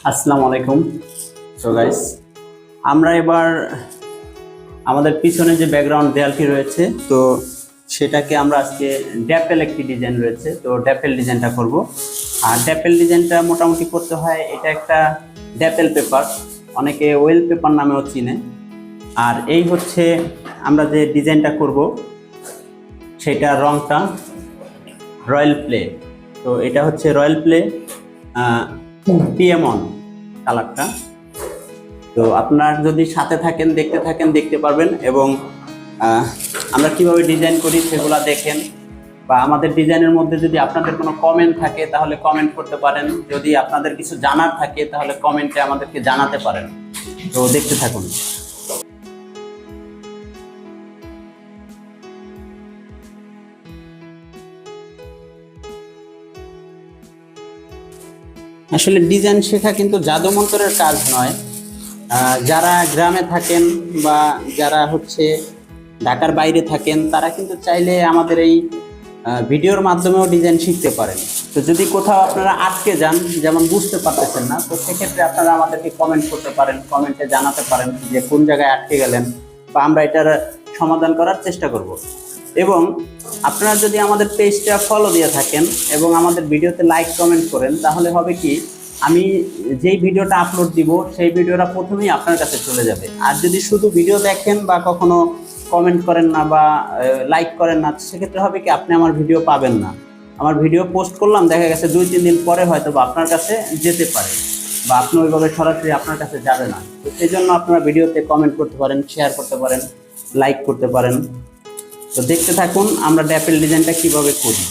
আসসালামু আলাইকুম। So guys, আমরা এবার আমাদের পিছনে যে ব্যাকগ্রাউন্ড দেয়ালটি রয়েছে, তো সেটাকে আমরা আজকে ড্যাপেল একটি ডিজাইন রয়েছে, তো ড্যাপেল ডিজাইনটা করব। আর ড্যাপেল ডিজাইনটা মোটামুটি করতে হয়, এটা একটা ড্যাপেল পেপার, অনেকে ওয়েল পেপার নামেও চিনে। আর এই হচ্ছে আমরা যে ডিজাইনটা করব, সেটা রংটা রয়্যাল প্লে। তো এটা হচ্ছে রয়্যাল প্লে পিএমন কালারটা। তো আপনার যদি সাথে থাকেন, দেখতে পারবেন। এবং আমরা কিভাবে ডিজাইন করি সেগুলো দেখেন, বা আমাদের ডিজাইনের মধ্যে যদি আপনাদের কোনো কমেন্ট থাকে তাহলে কমেন্ট করতে পারেন। যদি আপনাদের কিছু জানার থাকে তাহলে কমেন্টে আমাদেরকে জানাতে পারেন। তো দেখতে থাকুন। আসলে ডিজাইন শেখা কিন্তু জাদুমন্ত্রের কাজ নয়। যারা গ্রামে থাকেন বা যারা হচ্ছে ঢাকার বাইরে থাকেন, তারা কিন্তু চাইলে আমাদের এই ভিডিওর মাধ্যমেও ডিজাইন শিখতে পারেন। তো যদি কোথাও আপনারা আটকে যান, যেমন বুঝতে পারতেছেন না, তো সেক্ষেত্রে আপনারা আমাদেরকে কমেন্ট করতে পারেন, কমেন্টে জানাতে পারেন যে কোন জায়গায় আটকে গেলেন, বা আমরা এটার সমাধান করার চেষ্টা করব। এবং আপনারা যদি আমাদের পেজটা ফলো দিয়ে থাকেন এবং আমাদের ভিডিওতে লাইক কমেন্ট করেন, তাহলে হবে কি, আমি যেই ভিডিওটা আপলোড দিব সেই ভিডিওটা প্রথমেই আপনার কাছে চলে যাবে। আর যদি শুধু ভিডিও দেখেন বা কখনো কমেন্ট করেন না বা লাইক করেন না, সেক্ষেত্রে হবে কি, আপনি আমার ভিডিও পাবেন না। আমার ভিডিও পোস্ট করলাম, দেখা গেছে 2-3 দিন পরে হয়তো বা আপনার কাছে যেতে পারে, বা আপনি ওইভাবে সরাসরি আপনার কাছে যাবে না। তো সেই জন্য আপনারা ভিডিওতে কমেন্ট করতে পারেন, শেয়ার করতে পারেন, লাইক করতে পারেন। তো দেখতে থাকুন আমরা ড্যাপেল ডিজাইনটা কিভাবে করি।